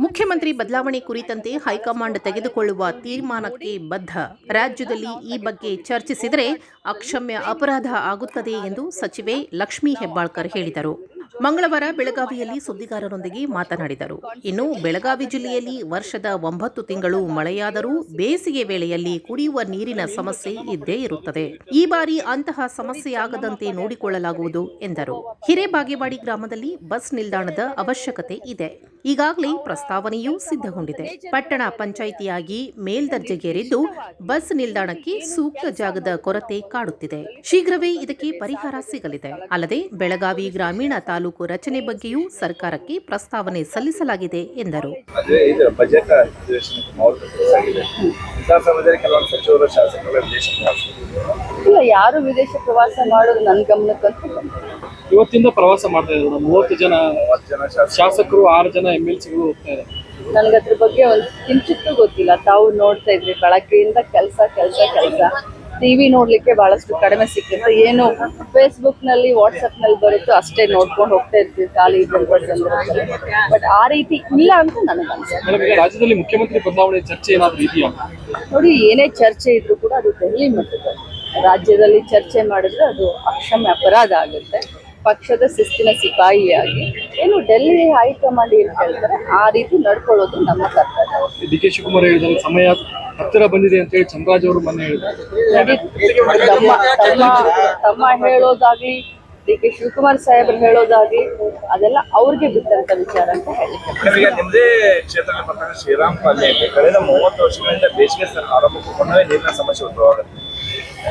ಮುಖ್ಯಮಂತ್ರಿ ಬದಲಾವಣೆ ಕುರಿತಂತೆ ಹೈಕಮಾಂಡ್ ತೆಗೆದುಕೊಳ್ಳುವ ತೀರ್ಮಾನಕ್ಕೆ ಬದ್ಧ. ರಾಜ್ಯದಲ್ಲಿ ಈ ಬಗ್ಗೆ ಚರ್ಚಿಸಿದರೆ ಅಕ್ಷಮ್ಯ ಅಪರಾಧ ಆಗುತ್ತದೆ ಎಂದು ಸಚಿವೆ ಲಕ್ಷ್ಮೀ ಹೆಬ್ಬಾಳ್ಕರ್ ಹೇಳಿದರು. ಮಂಗಳವಾರ ಬೆಳಗಾವಿಯಲ್ಲಿ ಸುದ್ದಿಗಾರರೊಂದಿಗೆ ಮಾತನಾಡಿದರು. ಇನ್ನು ಬೆಳಗಾವಿ ಜಿಲ್ಲೆಯಲ್ಲಿ ವರ್ಷದ 9 ತಿಂಗಳು ಮಳೆಯಾದರೂ ಬೇಸಿಗೆ ವೇಳೆಯಲ್ಲಿ ಕುಡಿಯುವ ನೀರಿನ ಸಮಸ್ಯೆ ಇದ್ದೇ ಇರುತ್ತದೆ. ಈ ಬಾರಿ ಅಂತಹ ಸಮಸ್ಯೆಯಾಗದಂತೆ ನೋಡಿಕೊಳ್ಳಲಾಗುವುದು ಎಂದರು. ಹಿರೇಬಾಗೇವಾಡಿ ಗ್ರಾಮದಲ್ಲಿ ಬಸ್ ನಿಲ್ದಾಣದ ಅವಶ್ಯಕತೆ ಇದೆ. ಈಗಾಗಲೇ ಪ್ರಸ್ತಾವನೆಯೂ ಸಿದ್ಧಗೊಂಡಿದೆ. ಪಟ್ಟಣ ಪಂಚಾಯಿತಿಯಾಗಿ ಮೇಲ್ದರ್ಜೆಗೇರಿದ್ದು ಬಸ್ ನಿಲ್ದಾಣಕ್ಕೆ ಸೂಕ್ತ ಜಾಗದ ಕೊರತೆ ಕಾಡುತ್ತಿದೆ. ಶೀಘ್ರವೇ ಇದಕ್ಕೆ ಪರಿಹಾರ ಸಿಗಲಿದೆ. ಅಲ್ಲದೆ ಬೆಳಗಾವಿ ಗ್ರಾಮೀಣ ತಾಲೂಕು ರಚನೆ ಬಗ್ಗೆಯೂ ಸರ್ಕಾರಕ್ಕೆ ಪ್ರಸ್ತಾವನೆ ಸಲ್ಲಿಸಲಾಗಿದೆ ಎಂದರು. ಯಾರು ವಿದೇಶ ಪ್ರವಾಸ ಮಾಡೋದು ನನ್ನ ಗಮನಕ್ಕಂತೂ ಇವತ್ತಿಂದ ಪ್ರವಾಸ ಮಾಡ್ತಾ ಇದ್ದಾರೆ. 30 ಜನ ಶಾಸಕರು, 6 ಜನ MLCಗಳು ಹೋಗ್ತಾ ಇದ್ದಾರೆ. ನನಗದ್ರ ಬಗ್ಗೆ ಒಂದು ಕಿಂಚಿತ್ತೂ ಗೊತ್ತಿಲ್ಲ. ತಾವು ನೋಡ್ತಾ ಇದ್ರಿ ಬೆಳಗ್ಗೆಯಿಂದ ಕೆಲಸ ಟಿವಿ ನೋಡ್ಲಿಕ್ಕೆ ಬಹಳಷ್ಟು ಕಡಿಮೆ ಸಿಕ್ಕಿರುತ್ತೆ. ಏನು ಫೇಸ್ಬುಕ್ ನಲ್ಲಿ ವಾಟ್ಸ್ಆಪ್ ನಲ್ಲಿ ಬರುತ್ತೋ ಅಷ್ಟೇ ನೋಡ್ಕೊಂಡು ಹೋಗ್ತಾ ಇರ್ತೀವಿ ಖಾಲಿ ಸಂದರ್ಭದಲ್ಲಿ. ಬಟ್ ಆ ರೀತಿ ಇಲ್ಲ ಅಂತ ನನಗನ್ಸುತ್ತೆ. ರಾಜ್ಯದಲ್ಲಿ ಮುಖ್ಯಮಂತ್ರಿ ಬದಲಾವಣೆ ಚರ್ಚೆ ಏನಾದರೂ ಇದೆಯಾ? ನೋಡಿ, ಏನೇ ಚರ್ಚೆ ಇದ್ರೂ ಕೂಡ ಅದು ದೆಹಲಿ ಮಟ್ಟದ. ರಾಜ್ಯದಲ್ಲಿ ಚರ್ಚೆ ಮಾಡಿದ್ರೆ ಅದು ಅಕ್ಷಮ್ಯ ಅಪರಾಧ ಆಗುತ್ತೆ. ಪಕ್ಷದ ಶಿಸ್ತಿನ ಸಿಪಾಯಿಯಾಗಿ ಏನು ಡೆಲ್ಲಿ ಹೈಕಮಾಂಡ್ ಏನ್ ಹೇಳ್ತಾರೆ ಆ ರೀತಿ ನಡ್ಕೊಳ್ಳೋದು ನಮ್ಮ ಕರ್ತವ್ಯ. DK ಶಿವಕುಮಾರ್ ಹೇಳಿದ್ದಾರೆ, ಸಮಯ ಹತ್ತಿರ ಬಂದಿದೆ ಅಂತ ಹೇಳಿ ಚಂದ್ರರಾಜ್ ಅವರು ಮೊನ್ನೆ ಹೇಳಿದ್ದಾರೆ. ತಮ್ಮ ಹೇಳೋದಾಗ್ಲಿ DK ಶಿವಕುಮಾರ್ ಸಾಹೇಬ್ರು ಹೇಳೋದಾಗ್ಲಿ ಅದೆಲ್ಲ ಅವ್ರಿಗೆ ಬಿಟ್ಟಂತ ವಿಚಾರ ಅಂತ ಹೇಳಿ. ನಿಮ್ಮದೇ ಕ್ಷೇತ್ರದಲ್ಲಿ ಬರ್ತಕ್ಕಂಥ ಶ್ರೀರಾಮ್ ಪಾಲಿಯಲ್ಲಿ ಕಳೆದ 30 ವರ್ಷಗಳಿಂದ ಬೇಸಿಗೆ ಆರಂಭಕ್ಕೂ ನೀರಿನ ಸಮಸ್ಯೆ ಉದ್ಭವವಾಗುತ್ತೆ.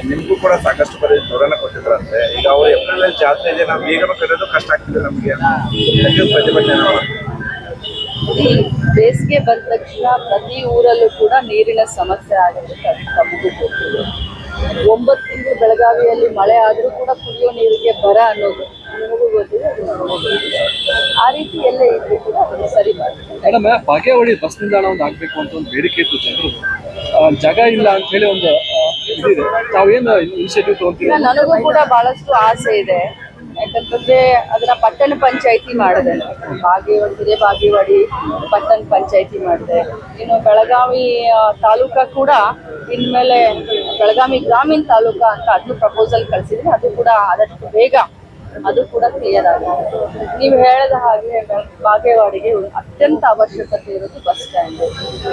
ನಿಮಗೂ ಕೂಡ ಸಾಕಷ್ಟು ಬರೀ ದೂರನ ಕೊಟ್ಟಿದ್ರಂತೆ. ಈಗ ಅವರು ಏಪ್ರಿಲ್ ಜಾತ್ರೆ ಇದೆ, ನಾವು ಈಗಲೂ ಕರೆಯೋದು ಕಷ್ಟ ಆಗ್ತಿದೆ ನಮಗೆ ಪ್ರತಿಭಟನೆ. ಬೇಸಿಗೆ ಬಂದ ತಕ್ಷಣ ಪ್ರತಿ ಊರಲ್ಲೂ ಕೂಡ ನೀರಿನ ಸಮಸ್ಯೆ ಆಗುತ್ತೆ. ಅದು ತಮಗೂ ಗೊತ್ತಿದೆ. 9 ತಿಂಗಳು ಬೆಳಗಾವಿಯಲ್ಲಿ ಮಳೆ ಆದರೂ ಕೂಡ ಕುಡಿಯೋ ನೀರಿಗೆ ಬರ ಅನ್ನೋದು ನಿಮಗೂ ಗೊತ್ತಿದೆ, ಅದು ನಮಗೂ ಗೊತ್ತಿದೆ. ಆ ರೀತಿ ಎಲ್ಲ ಇದ್ರೂ ಕೂಡ ಅದನ್ನು ಸರಿ ಮಾಡ್ತಾರೆ. ಮೇಡಮ್, ಬಾಗೇವಾಡಿ ಬಸ್ ನಿಲ್ದಾಣ ಒಂದು ಆಗಬೇಕು ಅಂತ ಒಂದು ಬೇಡಿಕೆ ಇತ್ತು ಜನರು. ಜಾಗ ಇಲ್ಲ ಅಂತ ಹೇಳಿ ಒಂದು ಇದಿದೆ. ತಾವೇನು ಇನಿಷಿಯೇಟಿವ್ ತಗೊಂತೀವಿ? ನನಗೂ ಕೂಡ ಬಹಳಷ್ಟು ಆಸೆ ಇದೆ. ಯಾಕಂತಂದ್ರೆ ಅದನ್ನ ಪಟ್ಟಣ ಪಂಚಾಯಿತಿ ಮಾಡಿದೆ. ಹಿರೇಬಾಗೇವಾಡಿ ಪಟ್ಟಣ ಪಂಚಾಯಿತಿ ಮಾಡಿದೆ. ಇನ್ನು ಬೆಳಗಾವಿ ತಾಲೂಕಾ ಕೂಡ ಇನ್ಮೇಲೆ ಬೆಳಗಾವಿ ಗ್ರಾಮೀಣ ತಾಲೂಕಾ ಅಂತ ಅದನ್ನು ಪ್ರಪೋಸಲ್ ಕಳಿಸಿದ್ರೆ ಅದು ಕೂಡ ಆದಷ್ಟು ಬೇಗ ಅದು ಕೂಡ ಕ್ಲಿಯರ್ ಆಗಿದೆ. ನೀವು ಹೇಳಿದ ಹಾಗೆ ಬಾಗೇವಾಡಿಗೆ ಅತ್ಯಂತ ಅವಶ್ಯಕತೆ ಇರೋದು ಬಸ್ ಸ್ಟ್ಯಾಂಡ್.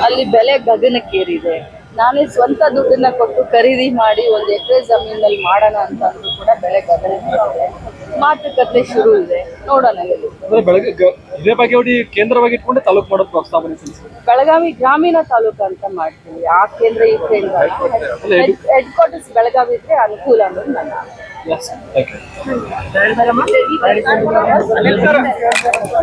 ಅಲ್ಲಿ ಬೆಲೆ ಗಗನಕ್ಕೇರಿದೆ. ನಾನೇ ಸ್ವಂತ ದುಡ್ಡನ್ನ ಕೊಟ್ಟು ಖರೀದಿ ಮಾಡಿ 1 ಎಕರೆ ಜಮೀನಲ್ಲಿ ಮಾಡೋಣ ಅಂತ ಅಂದ್ರೂ ಕೂಡ ಬೆಲೆ ಗಗನಕ್ಕೇರಿದೆ. ಮಾತುಕತೆ ಶುರು ಇದೆ, ನೋಡೋಣ. ಹಿರೇಬಾಗೇವಾಡಿ ಕೇಂದ್ರವಾಗಿ ಇಟ್ಕೊಂಡೆ ತಾಲೂಕು ಮಾಡೋದು ಪ್ರಸ್ತಾವನೆ ಸಲ್ಲಿಸಿದೆ. ಬೆಳಗಾವಿ ಗ್ರಾಮೀಣ ತಾಲೂಕು ಅಂತ ಮಾಡ್ತೀವಿ. ಆ ಕೇಂದ್ರ ಈ ಕೇಂದ್ರ ಹೆಡ್ ಕ್ವಾರ್ಟರ್ಸ್ ಬೆಳಗಾವಿ ಇದ್ರೆ ಅನುಕೂಲ ಅನ್ನೋದು ನನ್ನ. Yes, thank you.